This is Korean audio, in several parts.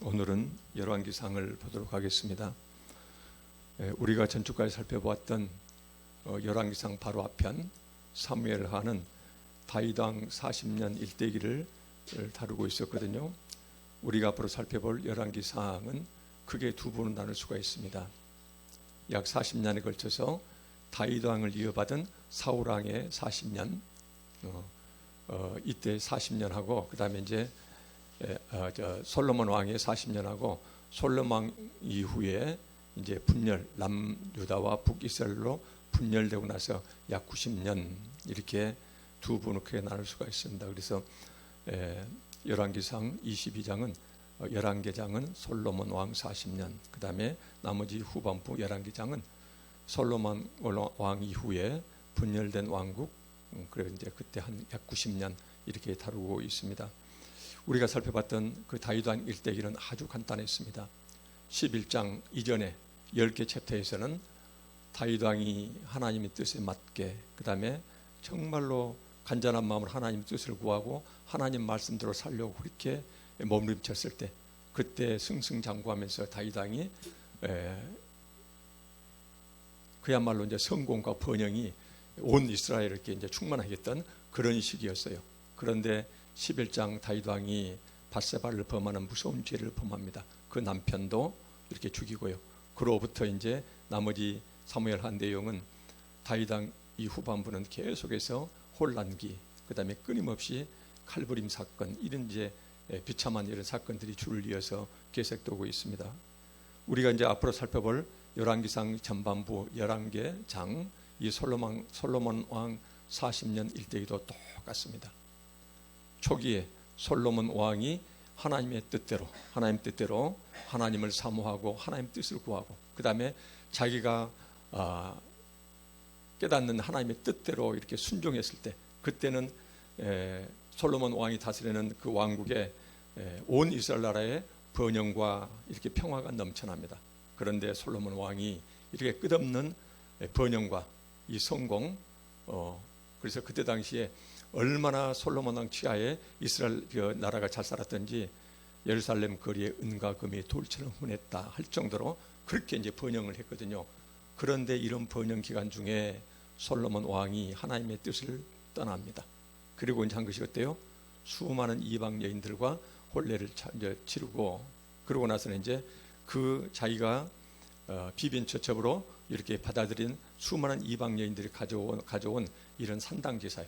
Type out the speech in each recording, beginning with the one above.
오늘은 열왕기상을 보도록 하겠습니다. 우리가 전주까지 살펴보았던 열왕기상 바로 앞편 사무엘하는 다윗왕 40년 일대기를 다루고 있었거든요. 우리가 앞으로 살펴볼 열왕기상은 크게 두 부로 나눌 수가 있습니다. 약 40년에 걸쳐서 다윗왕을 이어받은 사울왕의 40년, 이때 40년하고 그 다음에 이제 솔로몬 왕의 40년하고 솔로몬 왕 이후에 이제 분열, 남유다와 북이스라엘로 분열되고 나서 약 90년 이렇게 두 부로 크게 나눌 수가 있습니다. 그래서 열왕기상 22장은 열왕계장은 솔로몬 왕 40년, 그 다음에 나머지 후반부 열왕기장은 솔로몬 왕 이후에 분열된 왕국, 그래 이제 그때 한 약 90년 이렇게 다루고 있습니다. 우리가 살펴봤던 그 다윗왕 일대기는 아주 간단했습니다. 11장 이전에 10개 챕터에서는 다윗왕이 하나님의 뜻에 맞게, 그 다음에 정말로 간절한 마음으로 하나님의 뜻을 구하고 하나님 말씀대로 살려고 그렇게 몸부림쳤을 때, 그때 승승장구하면서 다윗왕이 그야말로 이제 성공과 번영이 온 이스라엘에게 이제 충만하겠던 그런 시기였어요. 그런데 11장 다윗왕이 밧세바를 범하는 무서운 죄를 범합니다. 그 남편도 이렇게 죽이고요. 그로부터 이제 나머지 사무엘한 내용은 다윗왕 이 후반부는 계속해서 혼란기, 그 다음에 끊임없이 칼부림 사건, 이런 이제 비참한 이런 사건들이 줄을 이어서 계속되고 있습니다. 우리가 이제 앞으로 살펴볼 열왕기상 전반부 11개장, 이 솔로몬 왕 40년 일대기도 똑같습니다. 초기에 솔로몬 왕이 하나님의 뜻대로 하나님을 사모하고 하나님 뜻을 구하고, 그 다음에 자기가 깨닫는 하나님의 뜻대로 이렇게 순종했을 때, 그때는 솔로몬 왕이 다스리는 그 왕국에 온 이스라엘 나라의 번영과 이렇게 평화가 넘쳐납니다. 그런데 솔로몬 왕이 이렇게 끝없는 번영과 이 성공, 그래서 그때 당시에 얼마나 솔로몬 왕 치하에 이스라엘 나라가 잘 살았던지 예루살렘 거리에 은과 금이 돌처럼 흔했다 할 정도로 그렇게 이제 번영을 했거든요. 그런데 이런 번영 기간 중에 솔로몬 왕이 하나님의 뜻을 떠납니다. 그리고 이제 한 것이 어때요? 수많은 이방 여인들과 혼례를 치르고, 그러고 나서는 이제 그 자기가 비빈처첩으로 이렇게 받아들인 수많은 이방 여인들이 가져온 이런 산당제사요.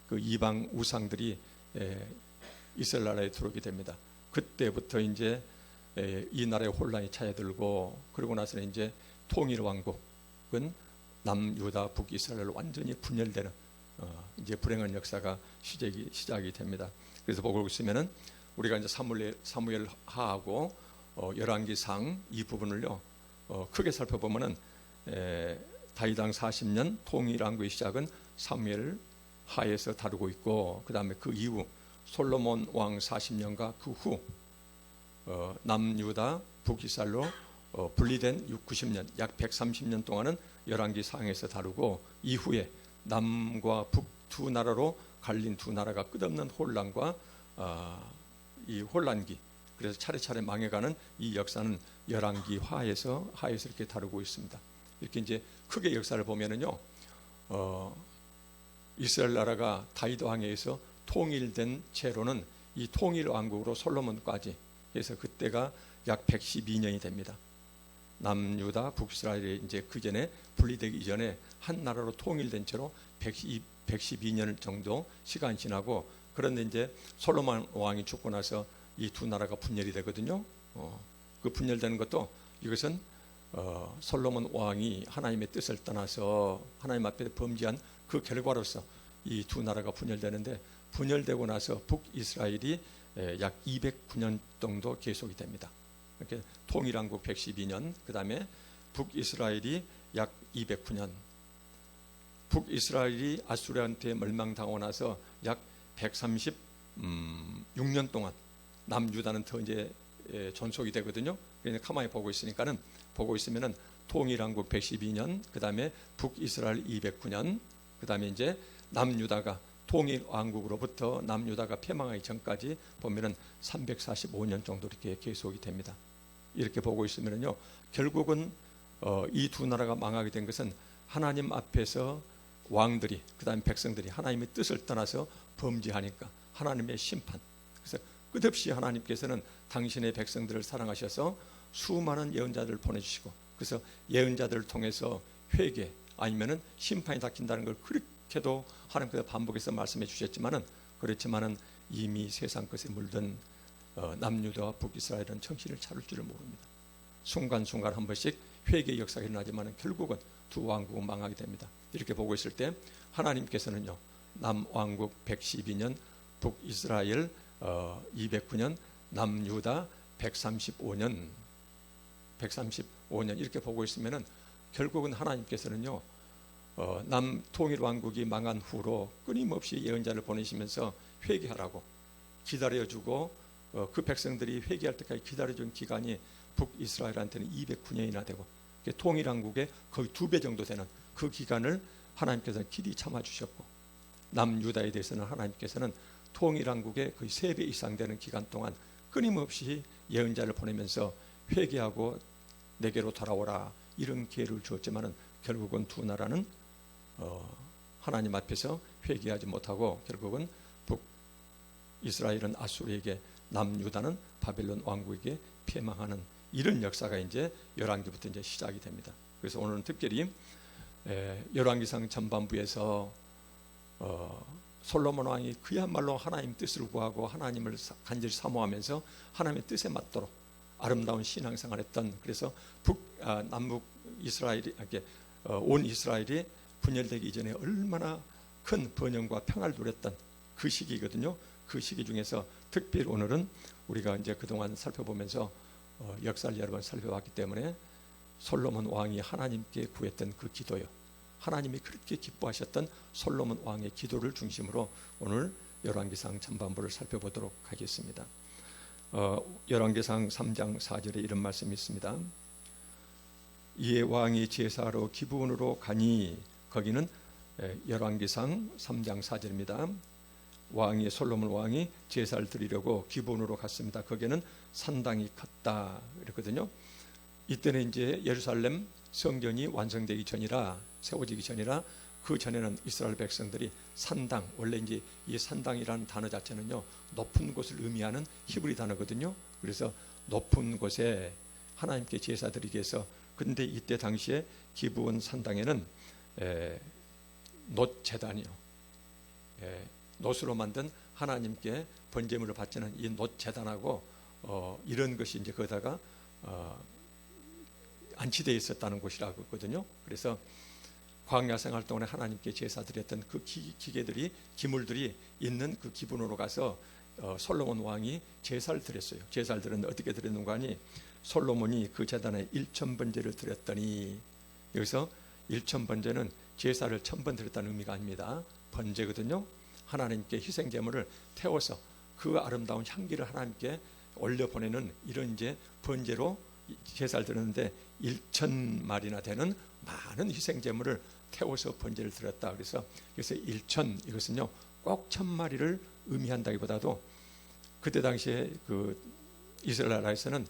그 이방 우상들이 이스라엘 나라에 들어오게 됩니다. 그때부터 이제 이 나라의 혼란이 차여들고, 그러고 나서는 이제 통일 왕국은 남유다 북이스라엘로 완전히 분열되는 이제 불행한 역사가 시작이 됩니다. 그래서 보고 있으면은 우리가 이제 사무엘하하고 열왕기상 이 부분을요 크게 살펴보면은 다윗왕 40년 통일 왕국의 시작은 사무엘하에서 다루고 있고, 그 다음에 그 이후 솔로몬 왕 40년과 그 후 남유다 북이스라엘로 분리된 90년, 약 130년 동안은 열왕기상에서 다루고, 이후에 남과 북 두 나라로 갈린 두 나라가 끝없는 혼란과 이 혼란기, 그래서 차례차례 망해가는 이 역사는 열왕기하에서 이렇게 다루고 있습니다. 이렇게 이제 크게 역사를 보면은요, 이스라엘 나라가 다윗 왕에 의해서 통일된 채로는 이 통일 왕국으로 솔로몬까지 해서 그때가 약 112년이 됩니다. 남유다 북이스라엘이 이제 그 전에 분리되기 이전에 한 나라로 통일된 채로 112년 정도 시간이 지나고, 그런데 이제 솔로몬 왕이 죽고 나서 이 두 나라가 분열이 되거든요. 그 분열되는 것도 이것은 솔로몬 왕이 하나님의 뜻을 떠나서 하나님 앞에 범죄한 그 결과로서 이 두 나라가 분열되는데, 분열되고 나서 북이스라엘이 약 209년 정도 계속이 됩니다. 이렇게 통일왕국 112년, 그 다음에 북이스라엘이 약 209년, 북이스라엘이 아수르한테 멸망당하고 나서 약 136년 동안 남유다는 더 이제 존속이 되거든요. 그래서 가만히 보고 있으면은 통일왕국 112년, 그 다음에 북이스라엘 209년, 그 다음에 이제 남유다가 통일 왕국으로부터 남유다가 패망하기 전까지 보면은 345년 정도 이렇게 계속이 됩니다. 이렇게 보고 있으면요, 결국은 이 두 나라가 망하게 된 것은 하나님 앞에서 왕들이, 그다음에 백성들이 하나님의 뜻을 떠나서 범죄하니까 하나님의 심판. 그래서 끝없이 하나님께서는 당신의 백성들을 사랑하셔서 수많은 예언자들을 보내주시고, 그래서 예언자들을 통해서 회개 아니면은 심판이 닥친다는 걸 그렇게도 하나님께서 반복해서 말씀해 주셨지만은, 그렇지만은 이미 세상 것에 물든 남유다와 북이스라엘은 정신을 차릴 줄을 모릅니다. 순간순간 한 번씩 회개의 역사가 일어나지만은 결국은 두 왕국은 망하게 됩니다. 이렇게 보고 있을 때 하나님께서는요, 남왕국 112년, 북이스라엘 209년, 남유다 135년 이렇게 보고 있으면은 결국은 하나님께서는요, 남통일 왕국이 망한 후로 끊임없이 예언자를 보내시면서 회개하라고 기다려주고, 그 백성들이 회개할 때까지 기다려준 기간이 북이스라엘한테는 209년이나 되고, 통일 왕국의 거의 2배 정도 되는 그 기간을 하나님께서는 길이 참아주셨고, 남유다에 대해서는 하나님께서는 통일 왕국의 거의 3배 이상 되는 기간 동안 끊임없이 예언자를 보내면서 회개하고 내게로 돌아오라 이런 기회를 주었지만은 결국은 두 나라는 하나님 앞에서 회개하지 못하고 결국은 북이스라엘은 아수르에게, 남유다는 바벨론 왕국에게 패망하는 이런 역사가 이제 열왕기부터 이제 시작이 됩니다. 그래서 오늘은 특별히 열왕기상 전반부에서 솔로몬 왕이 그야말로 하나님 뜻을 구하고 하나님을 간절히 사모하면서 하나님의 뜻에 맞도록 아름다운 신앙생활했던, 그래서 남북 이스라엘이 온 이스라엘이 분열되기 이전에 얼마나 큰 번영과 평화를 누렸던 그 시기거든요. 그 시기 중에서 특별히 오늘은 우리가 이제 그동안 살펴보면서 역사를 여러 번 살펴봤기 때문에 솔로몬 왕이 하나님께 구했던 그 기도요, 하나님이 그렇게 기뻐하셨던 솔로몬 왕의 기도를 중심으로 오늘 열왕기상 전반부를 살펴보도록 하겠습니다. 열왕기상 3장 4절에 이런 말씀이 있습니다. 이에 왕이 제사하러 기브온으로 가니, 거기는 열왕기상 3장 4절입니다. 왕이, 솔로몬 왕이 제사를 드리려고 기브온으로 갔습니다. 거기는 산당이 컸다 그랬거든요. 이때는 이제 예루살렘 성전이 완성되기 전이라, 세워지기 전이라, 그 전에는 이스라엘 백성들이 산당, 원래 이제 이 산당이라는 단어 자체는요, 높은 곳을 의미하는 히브리 단어거든요. 그래서 높은 곳에 하나님께 제사 드리기 위해서, 근데 이때 당시에 기브온 산당에는 놋 제단이요, 놋으로 만든 하나님께 번제물을 바치는 이 놋 제단하고 이런 것이 이제 거기다가 안치되어 있었다는 곳이라고 했거든요. 그래서 광야 생활 동안에 하나님께 제사 드렸던 그 기계들이, 기물들이 있는 그 기분으로 가서 솔로몬 왕이 제사를 드렸어요. 제사를 드렸는데 어떻게 드렸는가 하니, 솔로몬이 그 제단에 1000번제를 드렸더니, 여기서 1000번제는 제사를 1000번 드렸다는 의미가 아닙니다. 번제거든요. 하나님께 희생제물을 태워서 그 아름다운 향기를 하나님께 올려보내는 이런 이제 번제로 제사를 드렸는데 1000마리나 되는 많은 희생제물을 태워서 번제를 드렸다. 그래서 1000, 이것은요 꼭 1000마리를 의미한다기보다도 그때 당시에 그 이스라엘 나라에서는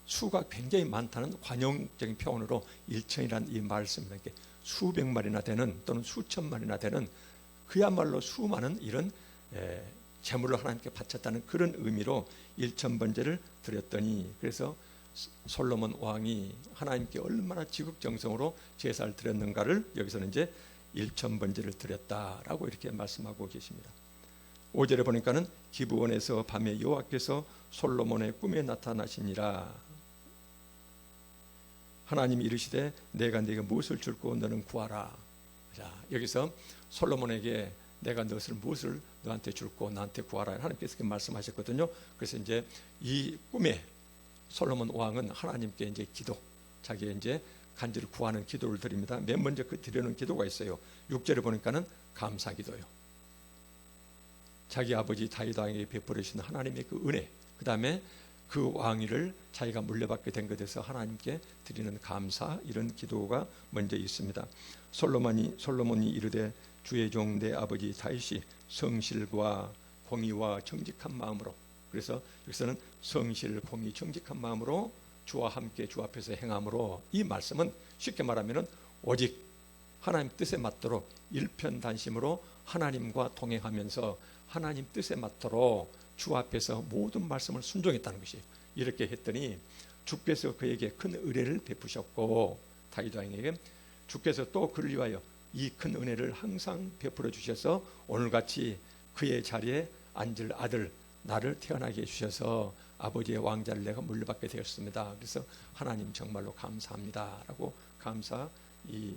수가 굉장히 많다는 관용적인 표현으로 1000이라는 이 말을 씁니다. 이렇게 수백 마리나 되는 또는 수천 마리나 되는 그야말로 수많은 이런 제물을 하나님께 바쳤다는 그런 의미로 1000번제를 드렸더니, 그래서 솔로몬 왕이 하나님께 얼마나 지극정성으로 제사를 드렸는가를 여기서는 이제 1000번제를 드렸다라고 이렇게 말씀하고 계십니다. 5절에 보니까는 기브온에서 밤에 여호와께서 솔로몬의 꿈에 나타나시니라. 하나님이 이르시되 내가 네게 무엇을 줄고 너는 구하라. 자, 여기서 솔로몬에게 내가 무엇을 너한테 줄고 나한테 구하라 하나님께서 그렇게 말씀하셨거든요. 그래서 이제 이 꿈에 솔로몬 왕은 하나님께 이제 기도, 자기 이제 간절히 구하는 기도를 드립니다. 맨 먼저 그 드리는 기도가 있어요. 6절에 보니까는 감사 기도요. 자기 아버지 다윗 왕에게 베풀어 주신 하나님의 그 은혜, 그 다음에 그 왕위를 자기가 물려받게 된 것에 대해서 하나님께 드리는 감사, 이런 기도가 먼저 있습니다. 솔로몬이 이르되 주의 종 내 아버지 다윗이 성실과 공의와 정직한 마음으로, 그래서 여기서는 성실, 공의, 정직한 마음으로 주와 함께 주 앞에서 행함으로, 이 말씀은 쉽게 말하면 오직 하나님 뜻에 맞도록 일편단심으로 하나님과 동행하면서 하나님 뜻에 맞도록 주 앞에서 모든 말씀을 순종했다는 것이에요. 이렇게 했더니 주께서 그에게 큰 은혜를 베푸셨고, 다윗 왕에게 주께서 또 그를 위하여 이 큰 은혜를 항상 베풀어 주셔서 오늘같이 그의 자리에 앉을 아들 나를 태어나게 해주셔서 아버지의 왕자를 내가 물려받게 되었습니다. 그래서 하나님 정말로 감사합니다 라고 감사 이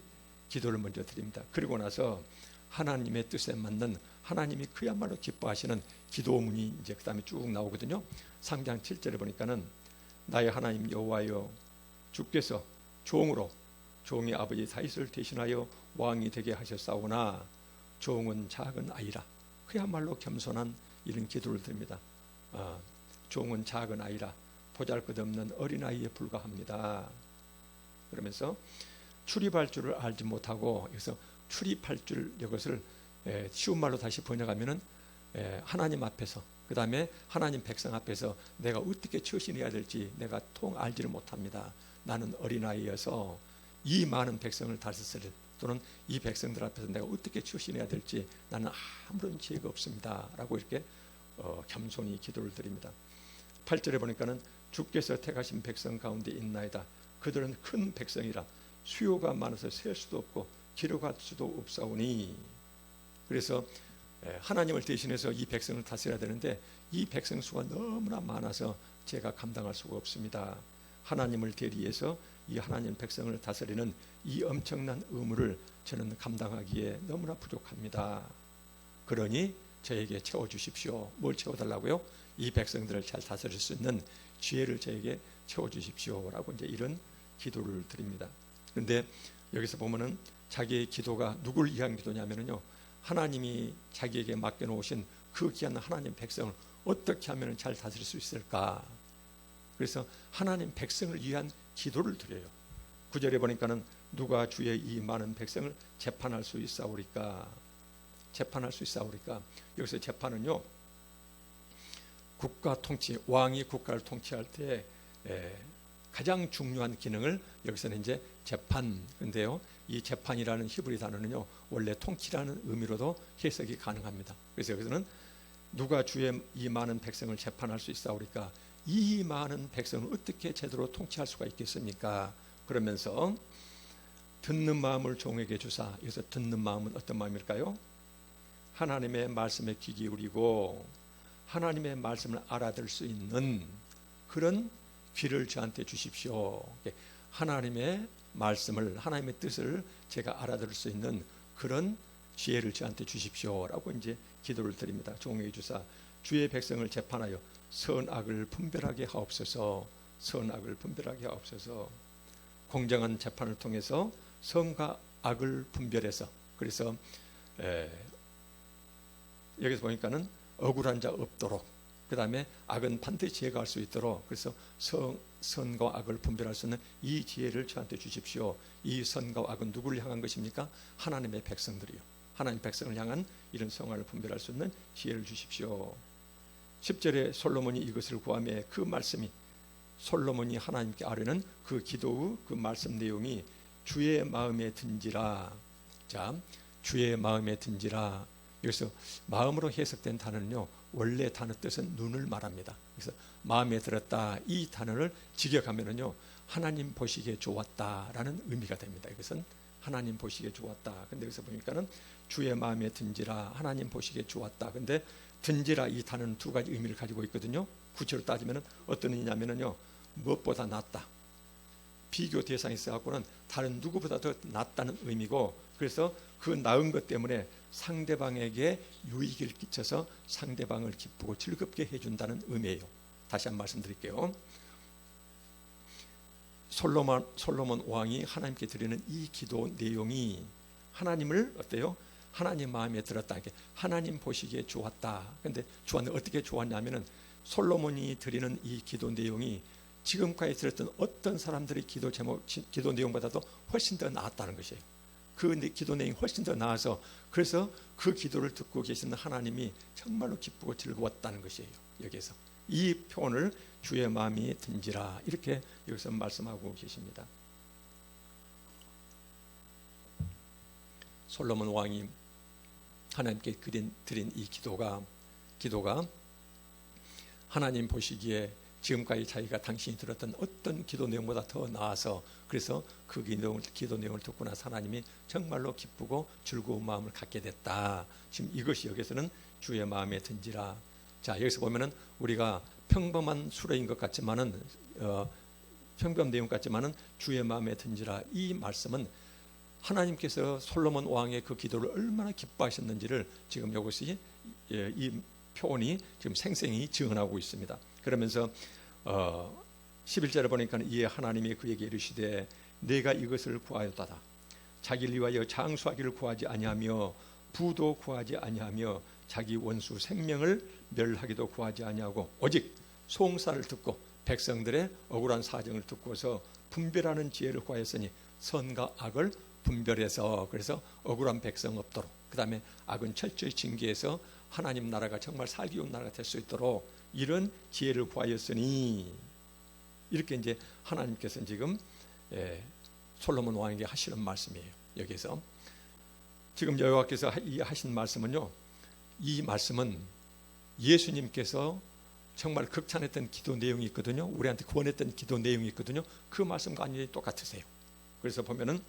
기도를 먼저 드립니다. 그리고 나서 하나님의 뜻에 맞는, 하나님이 그야말로 기뻐하시는 기도문이 이제 그 다음에 쭉 나오거든요. 3장 7절에 보니까는 나의 하나님 여호와여, 주께서 종으로 종의 아버지 다윗을 대신하여 왕이 되게 하셨사오나 종은 작은 아이라. 그야말로 겸손한 이런 기도를 드립니다. 종은 작은 아이라 보잘것없는 어린아이에 불과합니다. 그러면서 출입할 줄을 알지 못하고, 여기서 출입할 줄, 이것을 쉬운 말로 다시 번역하면은 하나님 앞에서, 그 다음에 하나님 백성 앞에서 내가 어떻게 처신해야 될지 내가 통 알지를 못합니다. 나는 어린아이여서 이 많은 백성을 다스릴, 또는 이 백성들 앞에서 내가 어떻게 처신해야 될지 나는 아무런 지혜가 없습니다 라고 이렇게 겸손히 기도를 드립니다. 8절에 보니까는 주께서 택하신 백성 가운데 있나이다. 그들은 큰 백성이라 수요가 많아서 셀 수도 없고 기록할 수도 없사오니. 그래서 하나님을 대신해서 이 백성을 다스려야 되는데 이 백성 수가 너무나 많아서 제가 감당할 수가 없습니다. 하나님을 대리해서 이 하나님 백성을 다스리는 이 엄청난 의무를 저는 감당하기에 너무나 부족합니다. 그러니 저에게 채워주십시오. 뭘 채워달라고요? 이 백성들을 잘 다스릴 수 있는 지혜를 저에게 채워주십시오 라고 이제 이런 기도를 드립니다. 그런데 여기서 보면은 자기의 기도가 누굴 위한 기도냐면요, 하나님이 자기에게 맡겨놓으신 그 귀한 하나님 백성을 어떻게 하면 잘 다스릴 수 있을까? 그래서 하나님 백성을 위한 기도를 드려요. 9절에 보니까는 누가 주의 이 많은 백성을 재판할 수 있사오리까? 재판할 수 있사오리까? 여기서 재판은요, 국가 통치, 왕이 국가를 통치할 때 가장 중요한 기능을 여기서는 이제 재판인데요, 이 재판이라는 히브리 단어는요 원래 통치라는 의미로도 해석이 가능합니다. 그래서 여기서는 누가 주의 이 많은 백성을 재판할 수 있사오리까? 이 많은 백성을 어떻게 제대로 통치할 수가 있겠습니까? 그러면서 듣는 마음을 종에게 주사. 여기서 듣는 마음은 어떤 마음일까요? 하나님의 말씀에 귀 기울이고 하나님의 말씀을 알아들 수 있는 그런 귀를 저한테 주십시오. 하나님의 말씀을, 하나님의 뜻을 제가 알아들을 수 있는 그런 지혜를 저한테 주십시오 라고 이제 기도를 드립니다. 종에게 주사 주의 백성을 재판하여 선악을 분별하게 하옵소서. 선악을 분별하게 하옵소서. 공정한 재판을 통해서 선과 악을 분별해서, 그래서 여기서 보니까는 억울한 자 없도록, 그 다음에 악은 반드시 제거할 수 있도록, 그래서 선과 악을 분별할 수 있는 이 지혜를 저한테 주십시오. 이 선과 악은 누구를 향한 것입니까? 하나님의 백성들이요. 하나님 백성을 향한 이런 선악을 분별할 수 있는 지혜를 주십시오. 10절에 솔로몬이 이것을 구하며 그 말씀이, 솔로몬이 하나님께 아뢰는 그 기도의 그 말씀 내용이 주의 마음에 든지라. 자, 주의 마음에 든지라. 여기서 마음으로 해석된 단어는요, 원래 단어 뜻은 눈을 말합니다. 그래서 마음에 들었다, 이 단어를 직역하면은요, 하나님 보시기에 좋았다라는 의미가 됩니다. 이것은 하나님 보시기에 좋았다. 근데 여기서 보니까는 주의 마음에 든지라, 하나님 보시기에 좋았다. 근데 든지라 이 단어는 두 가지 의미를 가지고 있거든요. 구체로 따지면은 어떤 의미냐면은요, 무엇보다 낫다. 비교 대상이 있어갖고는 다른 누구보다 더 낫다는 의미고, 그래서 그 나은 것 때문에 상대방에게 유익을 끼쳐서 상대방을 기쁘고 즐겁게 해준다는 의미예요. 다시 한 번 말씀드릴게요. 솔로몬 왕이 하나님께 드리는 이 기도 내용이 하나님을 어때요? 하나님 마음에 들었다. 하나님 보시기에 좋았다. 근데 좋았는데 어떻게 좋았냐면은 솔로몬이 드리는 이 기도 내용이 지금까지 들었던 어떤 사람들의 기도 제목, 기도 내용보다도 훨씬 더 나았다는 것이에요. 그 기도 내용이 훨씬 더 나아서 그래서 그 기도를 듣고 계시는 하나님이 정말로 기쁘고 즐거웠다는 것이에요. 여기에서 이 표현을 주의 마음이 든지라 이렇게 여기서 말씀하고 계십니다. 솔로몬 왕이 하나님께 드린 이 기도가 하나님 보시기에 지금까지 자기가 당신이 들었던 어떤 기도 내용보다 더 나아서 그래서 그 기도 내용을 듣고 나서 하나님이 정말로 기쁘고 즐거운 마음을 갖게 됐다. 지금 이것이 여기서는 주의 마음에 든지라. 자, 여기서 보면은 우리가 평범한 수레인 것 같지만은 평범 내용 같지만은 주의 마음에 든지라 이 말씀은 하나님께서 솔로몬 왕의 그 기도를 얼마나 기뻐하셨는지를 지금 이것이 이 표현이 지금 생생히 증언하고 있습니다. 그러면서 11절에 보니까 이에 하나님이 그에게 이르시되 내가 이것을 구하였다다. 자기를 위하여 장수하기를 구하지 아니하며 부도 구하지 아니하며 자기 원수 생명을 멸하기도 구하지 아니하고 오직 송사를 듣고 백성들의 억울한 사정을 듣고서 분별하는 지혜를 구하였으니 선과 악을 분별해서 그래서 억울한 백성 없도록 그 다음에 악은 철저히 징계해서 하나님 나라가 정말 살기 좋은 나라가 될 수 있도록 이런 지혜를 구하였으니 이렇게 이제 하나님께서 지금 솔로몬 왕에게 하시는 말씀이에요. 여기서 지금 여호와께서 하신 말씀은요, 이 말씀은 예수님께서 정말 극찬했던 기도 내용이 있거든요. 우리한테 구원했던 기도 내용이 있거든요. 그 말씀과 완전히 똑같으세요. 그래서 보면은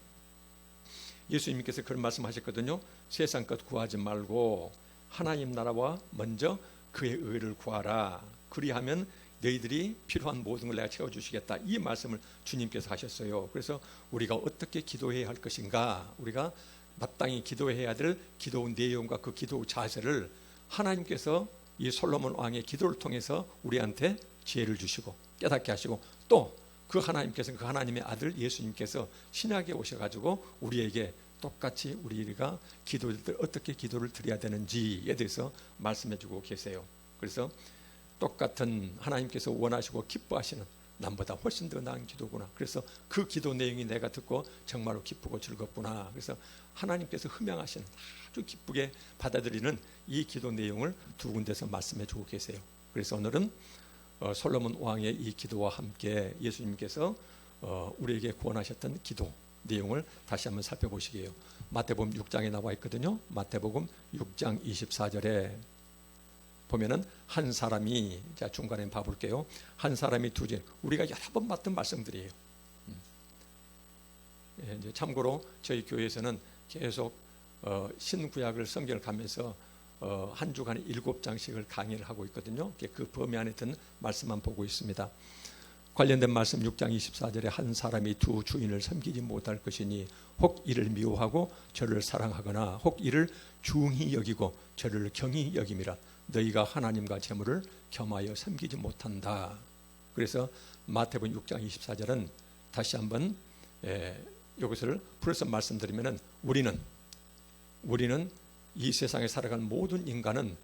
예수님께서 그런 말씀하셨거든요. 세상 것 구하지 말고 하나님 나라와 먼저 그의 의를 구하라. 그리하면 너희들이 필요한 모든 걸 내가 채워주시겠다. 이 말씀을 주님께서 하셨어요. 그래서 우리가 어떻게 기도해야 할 것인가, 우리가 마땅히 기도해야 될 기도 내용과 그 기도 자세를 하나님께서 이 솔로몬 왕의 기도를 통해서 우리한테 지혜를 주시고 깨닫게 하시고 또 그 하나님께서 그 하나님의 아들 예수님께서 신약에 오셔가지고 우리에게 똑같이 우리가 어떻게 기도를 드려야 되는지에 대해서 말씀해주고 계세요. 그래서 똑같은 하나님께서 원하시고 기뻐하시는 남보다 훨씬 더 나은 기도구나. 그래서 그 기도 내용이 내가 듣고 정말로 기쁘고 즐겁구나. 그래서 하나님께서 흠양하시는 아주 기쁘게 받아들이는 이 기도 내용을 두 군데서 말씀해주고 계세요. 그래서 오늘은 솔로몬 왕의 이 기도와 함께 예수님께서 우리에게 구원하셨던 기도 내용을 다시 한번 살펴보시게요. 마태복음 6장에 나와 있거든요. 마태복음 6장 24절에 보면은 한 사람이, 자 중간에 봐볼게요. 한 사람이 우리가 여러 번 봤던 말씀들이에요. 이제 참고로 저희 교회에서는 계속 신구약을 성경을 가면서 한 주간에 7장씩을 강의를 하고 있거든요. 그 범위 안에 든 말씀만 보고 있습니다. 관련된 말씀 6장 24절에 한 사람이 두 주인을 섬기지 못할 것이니 혹 이를 미워하고 저를 사랑하거나 혹 이를 중히 여기고 저를 경히 여김이라. 너희가 하나님과 재물을 겸하여 섬기지 못한다. 그래서 마태복음 6장 24절은 다시 한번 이것을 풀어서 말씀드리면은 우리는 이 세상에 살아가는 모든 인간은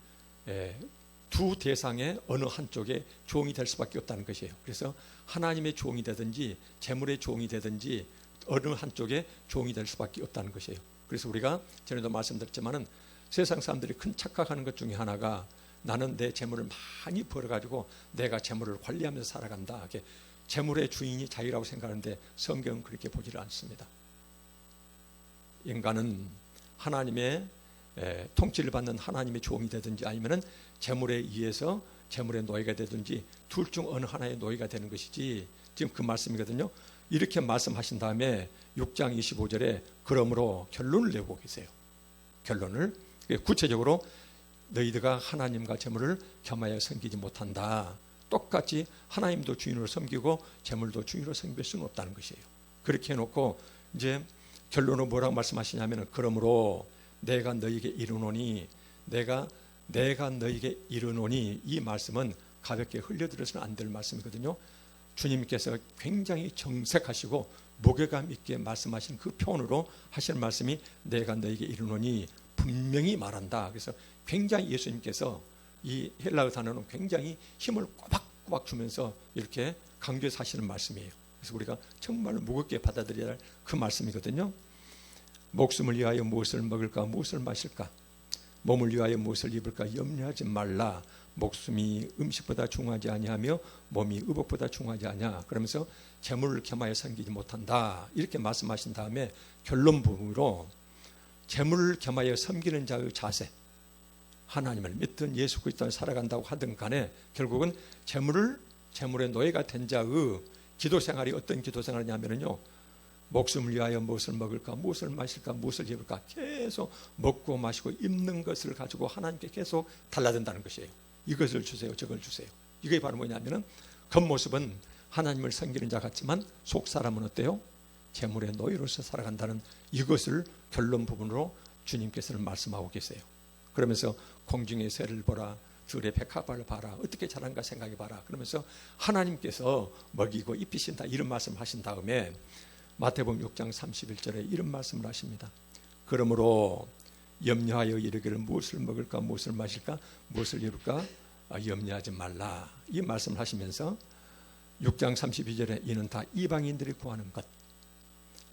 두 대상의 어느 한쪽에 종이 될 수밖에 없다는 것이에요. 그래서 하나님의 종이 되든지 재물의 종이 되든지 어느 한쪽에 종이 될 수밖에 없다는 것이에요. 그래서 우리가 전에도 말씀드렸지만은 세상 사람들이 큰 착각하는 것 중에 하나가 나는 내 재물을 많이 벌어가지고 내가 재물을 관리하면서 살아간다. 이렇게 재물의 주인이 자기라고 생각하는데 성경은 그렇게 보지를 않습니다. 인간은 하나님의 통치를 받는 하나님의 종이 되든지 아니면은 재물에 의해서 재물의 노예가 되든지 둘 중 어느 하나의 노예가 되는 것이지 지금 그 말씀이거든요. 이렇게 말씀하신 다음에 6장 25절에 그러므로 결론을 내고 계세요. 결론을 구체적으로 너희들과 하나님과 재물을 겸하여 섬기지 못한다. 똑같이 하나님도 주인으로 섬기고 재물도 주인으로 섬길 수는 없다는 것이에요. 그렇게 해놓고 이제 결론은 뭐라고 말씀하시냐면은 그러므로 내가 너희에게 이르노니 내가 너희에게 이르노니 이 말씀은 가볍게 흘려들어서는 안 될 말씀이거든요. 주님께서 굉장히 정색하시고 무게감 있게 말씀하신 그 표현으로 하시는 말씀이 내가 너희에게 이르노니 분명히 말한다. 그래서 굉장히 예수님께서 이 헬라어 단어는 굉장히 힘을 꼬박꼬박 주면서 이렇게 강조해서 하시는 말씀이에요. 그래서 우리가 정말 무겁게 받아들여야 할 그 말씀이거든요. 목숨을 위하여 무엇을 먹을까 무엇을 마실까 몸을 위하여 무엇을 입을까 염려하지 말라. 목숨이 음식보다 중요하지 아니하며 몸이 의복보다 중요하지 아니하. 그러면서 재물을 겸하여 섬기지 못한다 이렇게 말씀하신 다음에 결론 부분으로 재물을 겸하여 섬기는 자의 자세, 하나님을 믿든 예수 그리스도를 살아간다고 하든 간에 결국은 재물의 노예가 된 자의 기도 생활이 어떤 기도 생활이냐면요, 목숨을 위하여 무엇을 먹을까 무엇을 마실까 무엇을 입을까 계속 먹고 마시고 입는 것을 가지고 하나님께 계속 달라든다는 것이에요. 이것을 주세요 저걸 주세요. 이게 바로 뭐냐면은 겉모습은 하나님을 섬기는 자 같지만 속 사람은 어때요? 재물의 노예로서 살아간다는 이것을 결론 부분으로 주님께서는 말씀하고 계세요. 그러면서 공중의 새를 보라, 들의 백합을 봐라, 어떻게 자란가 생각해봐라. 그러면서 하나님께서 먹이고 입히신다 이런 말씀을 하신 다음에 마태복음 6장 31절에 이런 말씀을 하십니다. 그러므로 염려하여 이르기를 무엇을 먹을까 무엇을 마실까 무엇을 입을까 염려하지 말라 이 말씀을 하시면서 6장 32절에 이는 다 이방인들이 구하는 것,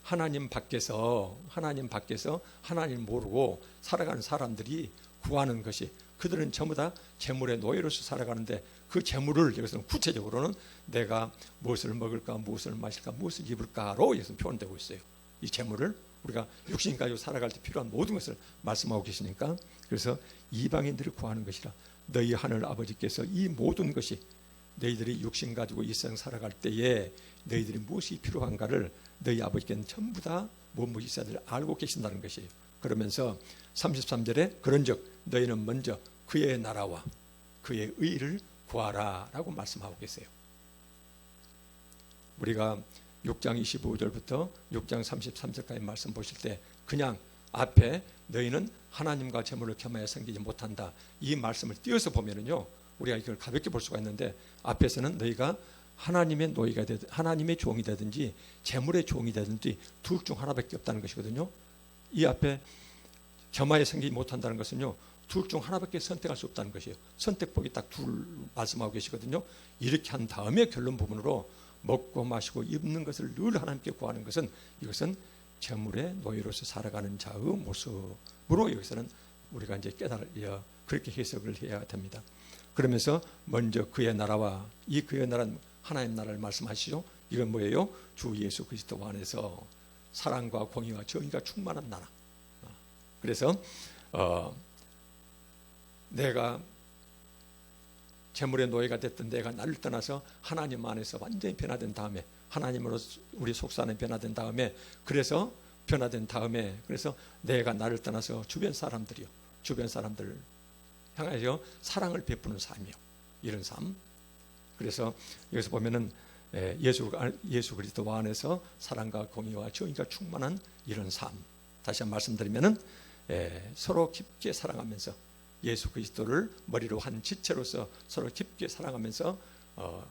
하나님 밖에서 하나님 모르고 살아가는 사람들이 구하는 것이, 그들은 전부 다 재물의 노예로서 살아가는데 그 재물을 여기서는 구체적으로는 내가 무엇을 먹을까 무엇을 마실까 무엇을 입을까로 여기서 표현되고 있어요. 이 재물을 우리가 육신 가지고 살아갈 때 필요한 모든 것을 말씀하고 계시니까, 그래서 이방인들이 구하는 것이라 너희 하늘 아버지께서 이 모든 것이 너희들이 육신 가지고 이 세상 살아갈 때에 너희들이 무엇이 필요한가를 너희 아버지께는 전부 다 무엇이 있어야 될 알고 계신다는 것이에요. 그러면서 33절에 그런즉 너희는 먼저 그의 나라와 그의 의를 구하라 라고 말씀하고 계세요. 우리가 6장 25절부터 6장 33절까지 말씀 보실 때 그냥 앞에 너희는 하나님과 재물을 겸하여 섬기지 못한다 이 말씀을 띄어서 보면은요, 우리가 이걸 가볍게 볼 수가 있는데 앞에서는 너희가 하나님의 노예가 되든 하나님의 종이 되든지 재물의 종이 되든지 둘 중 하나밖에 없다는 것이거든요. 이 앞에 겸하여 섬기지 못한다는 것은요, 둘 중 하나밖에 선택할 수 없다는 것이에요. 선택법이 딱 둘 말씀하고 계시거든요. 이렇게 한 다음에 결론 부분으로 먹고 마시고 입는 것을 늘 하나님께 구하는 것은 이것은 재물의 노예로서 살아가는 자의 모습으로 여기서는 우리가 이제 깨달아 그렇게 해석을 해야 됩니다. 그러면서 먼저 그의 나라와 이 그의 나라는 하나님 나라를 말씀하시죠. 이건 뭐예요? 주 예수 그리스도 안에서 사랑과 공의와 정의가 충만한 나라. 그래서 내가 재물의 노예가 됐던 내가 나를 떠나서 하나님 안에서 완전히 변화된 다음에 하나님으로 우리 속사는 변화된 다음에 그래서 내가 나를 떠나서 주변 사람들 향하여 사랑을 베푸는 삶이요. 이런 삶. 그래서 여기서 보면은 예수 그리스도 안에서 사랑과 공의와 정의가 충만한 이런 삶. 다시 한번 말씀드리면은 서로 깊게 사랑하면서 예수 그리스도를 머리로 한 지체로서 서로 깊게 사랑하면서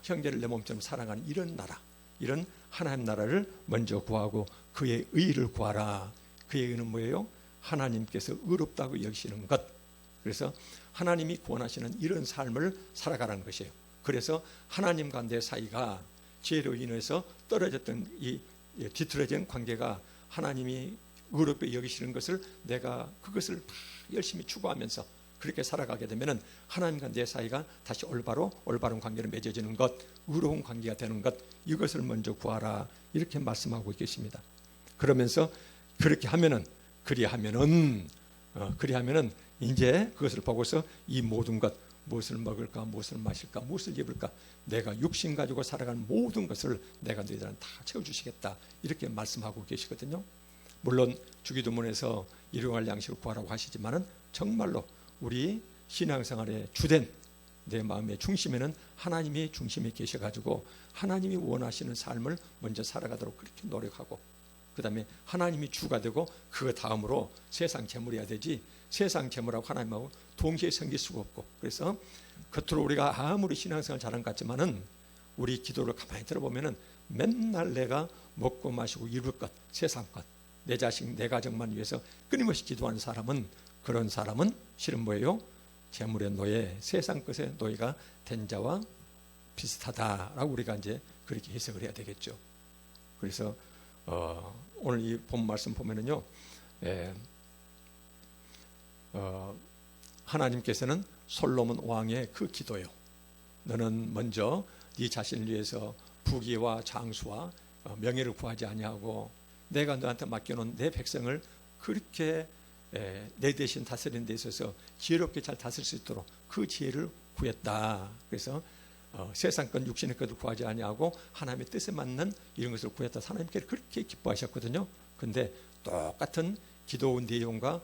형제를 내 몸처럼 사랑하는 이런 나라, 이런 하나님 나라를 먼저 구하고 그의 의를 구하라. 그의 의는 뭐예요? 하나님께서 의롭다고 여기시는 것. 그래서 하나님이 구원하시는 이런 삶을 살아가라는 것이에요. 그래서 하나님과 내 사이가 죄로 인해서 떨어졌던 이 뒤틀어진 관계가 하나님이 의롭게 여기시는 것을 내가 그것을 열심히 추구하면서 그렇게 살아가게 되면은 하나님과 내 사이가 다시 올바른 관계로 맺어지는 것, 의로운 관계가 되는 것, 이것을 먼저 구하라 이렇게 말씀하고 계십니다. 그러면서 그리하면은 이제 그것을 보고서 이 모든 것, 무엇을 먹을까, 무엇을 마실까, 무엇을 입을까, 내가 육신 가지고 살아가는 모든 것을 내가 너희들한테 다 채워주시겠다 이렇게 말씀하고 계시거든요. 물론 주기도문에서 일용할 양식을 구하라고 하시지만은 정말로 우리 신앙생활의 주된 내 마음의 중심에는 하나님이 중심에 계셔가지고 하나님이 원하시는 삶을 먼저 살아가도록 그렇게 노력하고, 그 다음에 하나님이 주가 되고 그 다음으로 세상 재물이어야 되지, 세상 재물하고 하나님하고 동시에 섬길 수가 없고, 그래서 겉으로 우리가 아무리 신앙생활 잘한 것 같지만은 우리 기도를 가만히 들어보면은 맨날 내가 먹고 마시고 입을 것, 세상 것, 내 자식, 내 가정만 위해서 끊임없이 기도하는 사람은, 그런 사람은 실은 뭐예요? 재물의 노예, 세상 것의 노예가 된 자와 비슷하다라고 우리가 이제 그렇게 해석을 해야 되겠죠. 그래서 오늘 이 본 말씀 보면은요, 예, 하나님께서는 솔로몬 왕의 그 기도요. 너는 먼저 네 자신을 위해서 부귀와 장수와 명예를 구하지 아니하고 내가 너한테 맡겨놓은 내 백성을 그렇게 내 대신 다스리는 데 있어서 지혜롭게 잘 다스릴 수 있도록 그 지혜를 구했다. 그래서 세상 것 육신의 것을 구하지 아니하고 하나님의 뜻에 맞는 이런 것을 구했다. 하나님께 그렇게 기뻐하셨거든요. 근데 똑같은 기도 내용과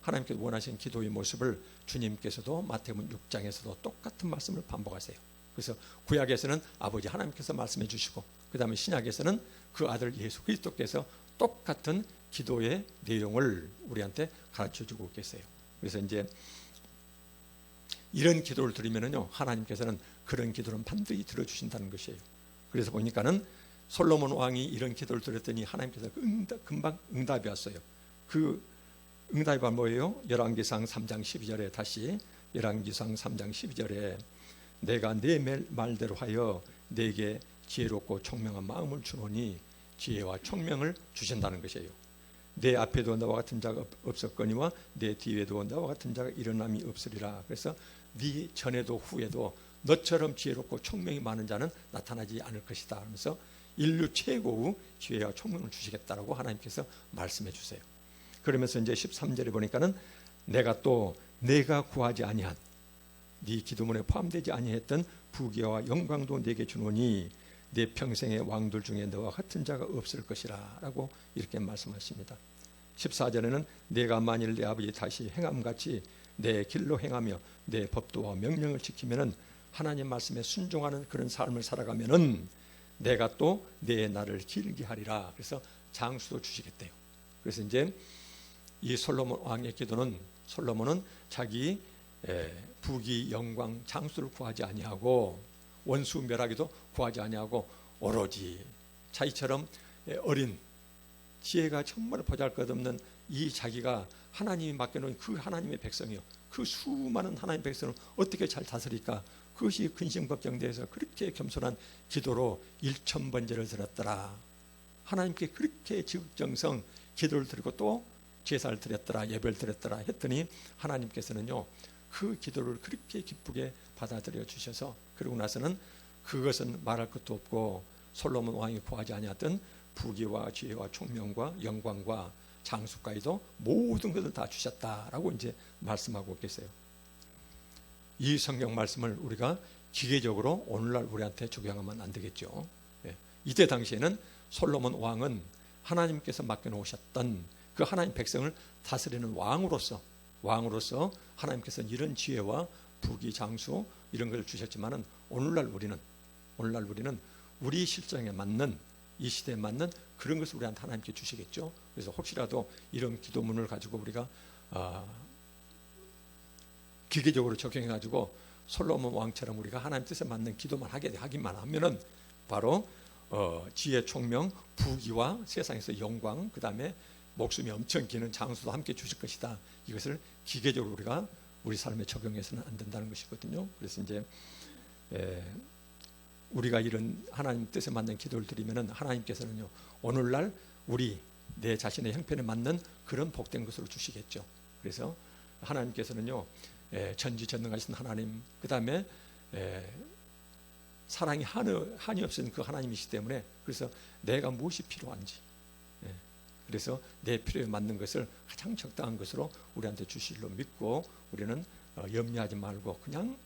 하나님께서 원하시는 기도의 모습을 주님께서도 마태복음 6장에서도 똑같은 말씀을 반복하세요. 그래서 구약에서는 아버지 하나님께서 말씀해 주시고, 그 다음에 신약에서는 그 아들 예수 그리스도께서 똑같은 기도의 내용을 우리한테 가르쳐 주고 계세요. 그래서 이제 이런 기도를 드리면은요, 하나님께서는 그런 기도는 반드시 들어주신다는 것이에요. 그래서 보니까는 솔로몬 왕이 이런 기도를 드렸더니 하나님께서 금방 응답이 왔어요. 그 응답이 뭐예요? 열왕기상 3장 12절에 다시 열왕기상 3장 12절에 내가 내 말대로 하여 내게 지혜롭고 총명한 마음을 주노니 지혜와 총명을 주신다는 것이에요. 내 앞에도 너와 같은 자가 없었거니와 내 뒤에도 너와 같은 자가 일어남이 없으리라. 그래서 네 전에도 후에도 너처럼 지혜롭고 총명이 많은 자는 나타나지 않을 것이다 하면서 인류 최고의 지혜와 총명을 주시겠다라고 하나님께서 말씀해 주세요. 그러면서 이제 13절에 보니까는 내가 구하지 아니한 네 기도문에 포함되지 아니했던 부귀와 영광도 내게 주노니 내 평생의 왕들 중에 너와 같은 자가 없을 것이라 라고 이렇게 말씀하십니다. 14절에는 내가 만일 내 아버지 다시 행함같이 내 길로 행하며 내 법도와 명령을 지키면은 하나님 말씀에 순종하는 그런 삶을 살아가면은 내가 또 내 날을 길게 하리라. 그래서 장수도 주시겠대요. 그래서 이제 이 솔로몬 왕의 기도는 솔로몬은 자기 부귀 영광 장수를 구하지 아니하고 원수 멸하기도 구하지 아니하고 오로지 자기처럼 어린 지혜가 정말 보잘것없는 이 자기가 하나님이 맡겨놓은 그 하나님의 백성이요, 그 수많은 하나님의 백성을 어떻게 잘 다스릴까, 그것이 근심걱정돼서 그렇게 겸손한 기도로 1000번제를 드렸더라. 하나님께 그렇게 지극정성 기도를 드리고 또 제사를 드렸더라, 예배를 드렸더라 했더니 하나님께서는요 그 기도를 그렇게 기쁘게 받아들여 주셔서, 그러고 나서는 그것은 말할 것도 없고 솔로몬 왕이 구하지 아니했던 부귀와 지혜와 총명과 영광과 장수까지도 모든 것을 다 주셨다라고 이제 말씀하고 계세요. 이 성경 말씀을 우리가 기계적으로 오늘날 우리한테 적용하면 안 되겠죠. 이때 당시에는 솔로몬 왕은 하나님께서 맡겨놓으셨던 그 하나님 백성을 다스리는 왕으로서 하나님께서 이런 지혜와 부귀 장수 이런 걸 주셨지만은 오늘날 우리는 우리 실정에 맞는 이 시대에 맞는 그런 것을 우리한테 하나님께 주시겠죠. 그래서 혹시라도 이런 기도문을 가지고 우리가 기계적으로 적용해 가지고 솔로몬 왕처럼 우리가 하나님 뜻에 맞는 기도만 하기만 하면은 바로 지혜, 총명, 부귀와 세상에서 영광, 그 다음에 목숨이 엄청 기는 장수도 함께 주실 것이다. 이것을 기계적으로 우리가 우리 삶에 적용해서는 안 된다는 것이거든요. 그래서 이제 우리가 이런 하나님 뜻에 맞는 기도를 드리면은 하나님께서는요 오늘날 내 자신의 형편에 맞는 그런 복된 것으로 주시겠죠. 그래서 하나님께서는요 전지전능하신 하나님, 그 다음에 사랑이 한이 없으신 그 하나님이시기 때문에, 그래서 내가 무엇이 필요한지, 그래서 내 필요에 맞는 것을 가장 적당한 것으로 우리한테 주실로 믿고 우리는 염려하지 말고 그냥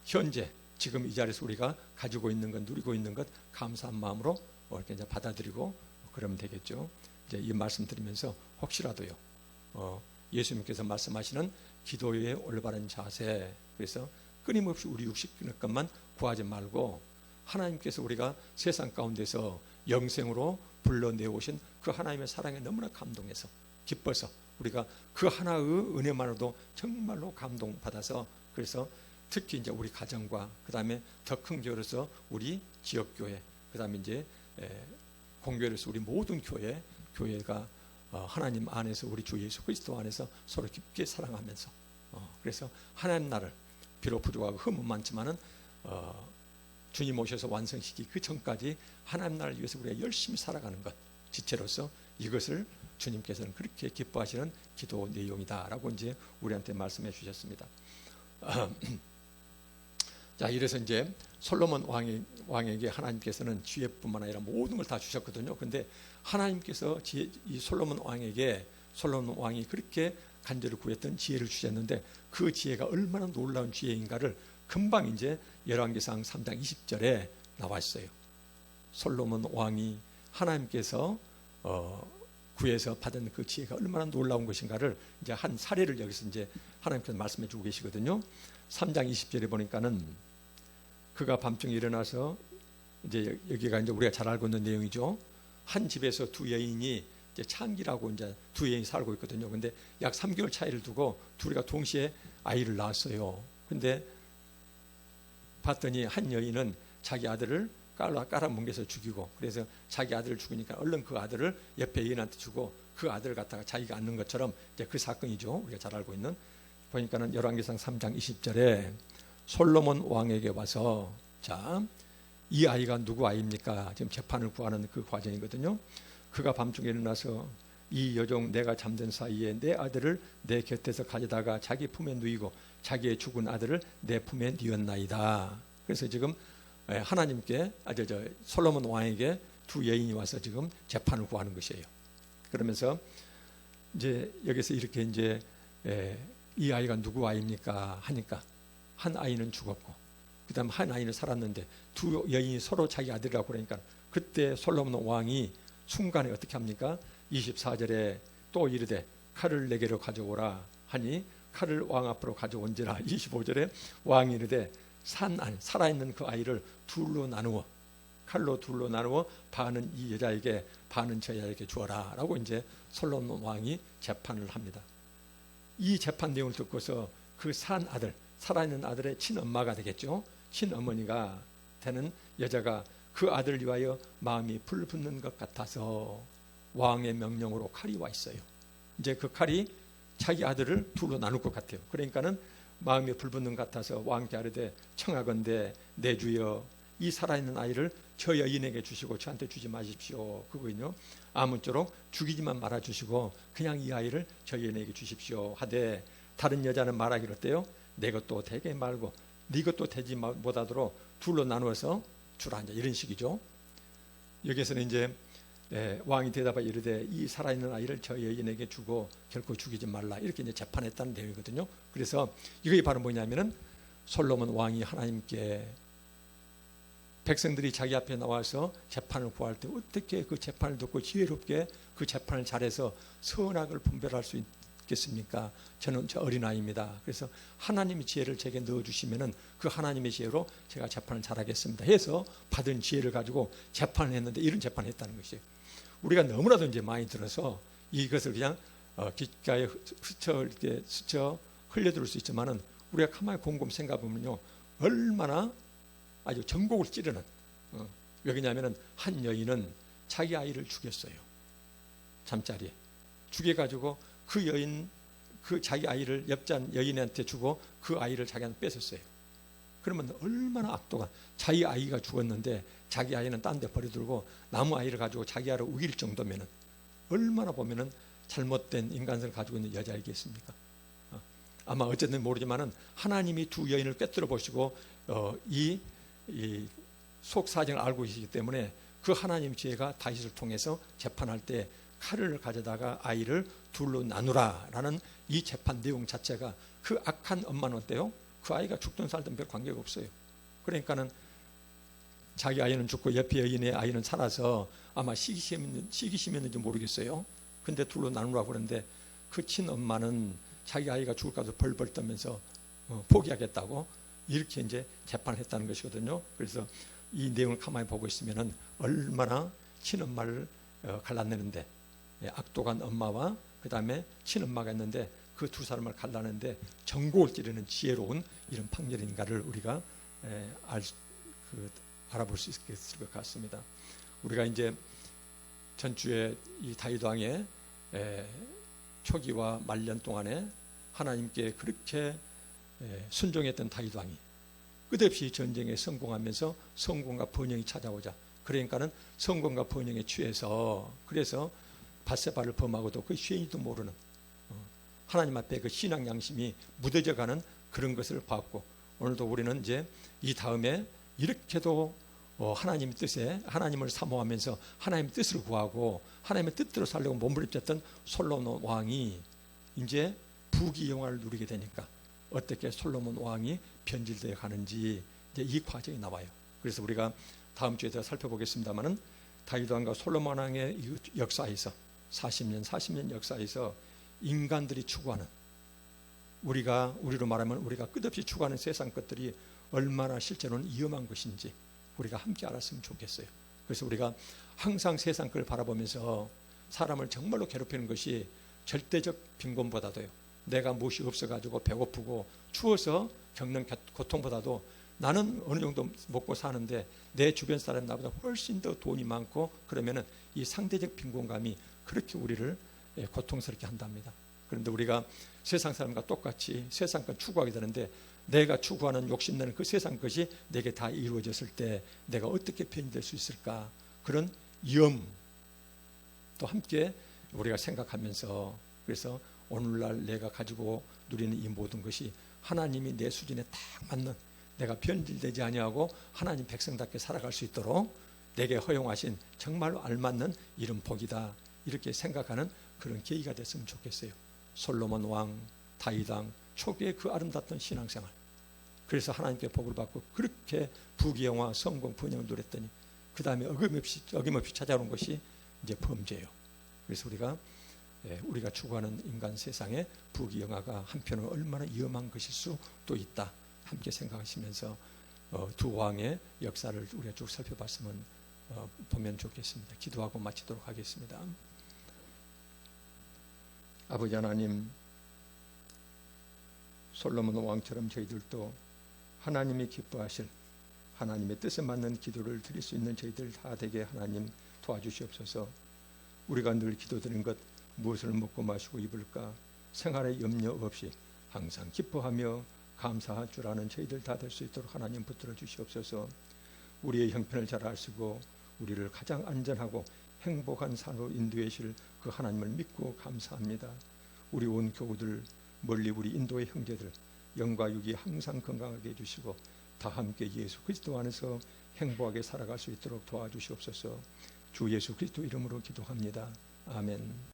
현재 지금 이 자리에서 우리가 가지고 있는 것, 누리고 있는 것 감사한 마음으로 이렇게 이제 받아들이고 그러면 되겠죠. 이제 이 말씀 드리면서 혹시라도요 예수님께서 말씀하시는 기도의 올바른 자세, 그래서 끊임없이 우리 육신의 것만 구하지 말고 하나님께서 우리가 세상 가운데서 영생으로 불러내오신 그 하나님의 사랑에 너무나 감동해서 기뻐서 우리가 그 하나의 은혜만으로도 정말로 감동받아서, 그래서 특히 이제 우리 가정과 그 다음에 더 큰 교회로서 우리 지역교회, 그 다음에 이제 공교회로서 우리 모든 교회가 하나님 안에서 우리 주 예수 그리스도 안에서 서로 깊게 사랑하면서 그래서 하나님 나라를 비록 부족하고 흠은 많지만은 주님 오셔서 완성시키기 그 전까지 하나님 나라를 위해서 우리가 열심히 살아가는 것, 지체로서 이것을 주님께서는 그렇게 기뻐하시는 기도 내용이다라고 이제 우리한테 말씀해 주셨습니다. 자, 이래서 이제 솔로몬 왕에게 하나님께서는 지혜뿐만 아니라 모든 걸 다 주셨거든요. 근데 하나님께서 이 솔로몬 왕이 그렇게 간절히 구했던 지혜를 주셨는데 그 지혜가 얼마나 놀라운 지혜인가를 금방 이제 열왕기상 3장 20절에 나와 있어요. 솔로몬 왕이 하나님께서 구해서 받은 그 지혜가 얼마나 놀라운 것인가를 이제 한 사례를 여기서 이제 하나님께서 말씀해 주고 계시거든요. 3장 20절에 보니까는 그가 밤중에 일어나서 이제 여기가 이제 우리가 잘 알고 있는 내용이죠. 한 집에서 두 여인이 이제 창기라고 이제 두 여인이 살고 있거든요. 근데 약 3개월 차이를 두고 둘이가 동시에 아이를 낳았어요. 근데 봤더니 한 여인은 자기 아들을 깔아뭉개서 죽이고, 그래서 자기 아들을 죽으니까 얼른 그 아들을 옆에 여인한테 주고 그 아들을 갖다가 자기가 안는 것처럼 이제 그 사건이죠. 우리가 잘 알고 있는. 보니까는 열왕기상 3장 20절에 솔로몬 왕에게 와서, 자, 이 아이가 누구 아이입니까? 지금 재판을 구하는 그 과정이거든요. 그가 밤중에 일어나서 이 여종 내가 잠든 사이에 내 아들을 내 곁에서 가져다가 자기 품에 누이고 자기의 죽은 아들을 내 품에 뉘었나이다. 그래서 지금 하나님께 솔로몬 왕에게 두 여인이 와서 지금 재판을 구하는 것이에요. 그러면서 이제 여기서 이렇게 이제 이 아이가 누구 아이입니까 하니까 한 아이는 죽었고 그다음 한 아이는 살았는데 두 여인이 서로 자기 아들이라고 그러니까 그때 솔로몬 왕이 순간에 어떻게 합니까? 24절에 또 이르되 칼을 내게로 가져오라 하니 칼을 왕 앞으로 가져온지라. 25절에 왕이 이르되 살아있는 그 아이를 칼로 둘로 나누어 반은 이 여자에게 반은 저 여자에게 주어라 라고 이제 솔로몬 왕이 재판을 합니다. 이 재판 내용을 듣고서 그 살아있는 아들의 친엄마가 되겠죠. 친어머니가 되는 여자가 그 아들을 위하여 마음이 불붙는 것 같아서 왕의 명령으로 칼이 와 있어요. 이제 그 칼이 자기 아들을 둘로 나눌 것 같아요. 그러니까는 마음이 불붙는 것 같아서 왕께 아뢰되 청하건대 내 주여 이 살아있는 아이를 저 여인에게 주시고 저한테 주지 마십시오. 그거는요, 아무쪼록 죽이지만 말아 주시고 그냥 이 아이를 저 여인에게 주십시오 하되 다른 여자는 말하기로 어때요? 내 것도 되게 말고 네 것도 되지 못하도록 둘로 나누어서 주라, 이제 이런 식이죠. 여기서는 이제 왕이 대답하여 이르되 이 살아있는 아이를 저 여인에게 주고 결코 죽이지 말라, 이렇게 이제 재판했다는 내용이거든요. 그래서 이것이 바로 뭐냐면은 솔로몬 왕이 하나님께 백성들이 자기 앞에 나와서 재판을 구할 때 어떻게 그 재판을 듣고 지혜롭게 그 재판을 잘해서 선악을 분별할 수 있겠습니까? 저는 저 어린아이입니다. 그래서 하나님의 지혜를 제게 넣어주시면은 그 하나님의 지혜로 제가 재판을 잘하겠습니다 해서 받은 지혜를 가지고 재판을 했는데 이런 재판을 했다는 것이에요. 우리가 너무나도 이제 많이 들어서 이것을 그냥 귓가에 스쳐 흘려들을 수 있지만은 우리가 가만히 곰곰 생각해보면요, 얼마나 아주 전곡을 찌르는, 왜냐하면은 한 여인은 자기 아이를 죽였어요. 잠자리에 죽여가지고 그 여인, 그 자기 아이를 옆잔 여인한테 주고 그 아이를 자기한테 뺏었어요. 그러면 얼마나 악도가, 자기 아이가 죽었는데 자기 아이는 딴 데 버려두고 나무 아이를 가지고 자기 아이를 우길 정도면은 얼마나 보면은 잘못된 인간성을 가지고 있는 여자이겠습니까? 아마 어쨌든 모르지만은 하나님이 두 여인을 꿰뚫어 보시고 이 속 사정을 알고 계시기 때문에 그 하나님 지혜가 다윗을 통해서 재판할 때 칼을 가져다가 아이를 둘로 나누라라는 이 재판 내용 자체가 그 악한 엄마는 어때요? 그 아이가 죽든 살든 별 관계가 없어요. 그러니까는 자기 아이는 죽고 옆에 여인의 아이는 살아서 아마 시기심이었는지 모르겠어요. 근데 둘로 나누라고 그러는데 그 친엄마는 자기 아이가 죽을까도 벌벌 떨면서 포기하겠다고 이렇게 이제 재판을 했다는 것이거든요. 그래서 이 내용을 가만히 보고 있으면은 얼마나 친엄마를 갈라내는데, 악독한 엄마와 그 다음에 친엄마가 있는데 그 두 사람을 갈라내는데 전곡을 찌르는 지혜로운 이런 판결인가를 우리가 알아볼 수 있을 것 같습니다. 우리가 이제 전주에 이 다윗 왕의 초기와 말년 동안에 하나님께 그렇게 순종했던 다윗 왕이 끝없이 전쟁에 성공하면서 성공과 번영이 찾아오자, 그러니까는 성공과 번영에 취해서 그래서 밧세바를 범하고도 그 죄인도 모르는 하나님 앞에 그 신앙 양심이 무뎌져가는 그런 것을 봤고, 오늘도 우리는 이제 이 다음에 이렇게도 하나님의 뜻에 하나님을 사모하면서 하나님의 뜻을 구하고 하나님의 뜻대로 살려고 몸부림쳤던 솔로몬 왕이 이제 부귀영화를 누리게 되니까 어떻게 솔로몬 왕이 변질되어 가는지 이제 이 과정이 나와요. 그래서 우리가 다음 주에 더 살펴보겠습니다만은 다윗 왕과 솔로몬 왕의 역사에서 40년 역사에서 인간들이 추구하는, 우리로 말하면 우리가 끝없이 추구하는 세상 것들이 얼마나 실제로는 위험한 것인지 우리가 함께 알았으면 좋겠어요. 그래서 우리가 항상 세상 걸 바라보면서 사람을 정말로 괴롭히는 것이 절대적 빈곤보다도요, 내가 무엇이 없어가지고 배고프고 추워서 겪는 고통보다도 나는 어느 정도 먹고 사는데 내 주변 사람 나보다 훨씬 더 돈이 많고 그러면은 이 상대적 빈곤감이 그렇게 우리를 고통스럽게 한답니다. 그런데 우리가 세상 사람과 똑같이 세상 것 추구하게 되는데 내가 추구하는 욕심내는 그 세상 것이 내게 다 이루어졌을 때 내가 어떻게 변질될 수 있을까, 그런 위험도 함께 우리가 생각하면서, 그래서 오늘날 내가 가지고 누리는 이 모든 것이 하나님이 내 수준에 딱 맞는, 내가 변질되지 아니하고 하나님 백성답게 살아갈 수 있도록 내게 허용하신 정말로 알맞는 이런 복이다, 이렇게 생각하는 그런 계기가 됐으면 좋겠어요. 솔로몬 왕, 다윗 왕 초기에 그 아름답던 신앙생활, 그래서 하나님께 복을 받고 그렇게 부귀영화, 성공, 번영을 누렸더니 그 다음에 어김없이 찾아오는 것이 이제 범죄예요. 그래서 우리가 추구하는 인간 세상의 부귀영화가 한편으로 얼마나 위험한 것일 수도 있다, 함께 생각하시면서 두 왕의 역사를 우리가 쭉 살펴봤으면 보면 좋겠습니다. 기도하고 마치도록 하겠습니다. 아버지 하나님, 솔로몬 왕처럼 저희들도 하나님이 기뻐하실 하나님의 뜻에 맞는 기도를 드릴 수 있는 저희들 다 되게 하나님 도와주시옵소서. 우리가 늘 기도드린 것, 무엇을 먹고 마시고 입을까 생활에 염려 없이 항상 기뻐하며 감사할 줄 아는 저희들 다 될 수 있도록 하나님 붙들어 주시옵소서. 우리의 형편을 잘 아시고 우리를 가장 안전하고 행복한 삶으로 인도해 주실 그 하나님을 믿고 감사합니다. 우리 온 교우들, 멀리 우리 인도의 형제들 영과 육이 항상 건강하게 해주시고 다 함께 예수 그리스도 안에서 행복하게 살아갈 수 있도록 도와주시옵소서. 주 예수 그리스도 이름으로 기도합니다. 아멘.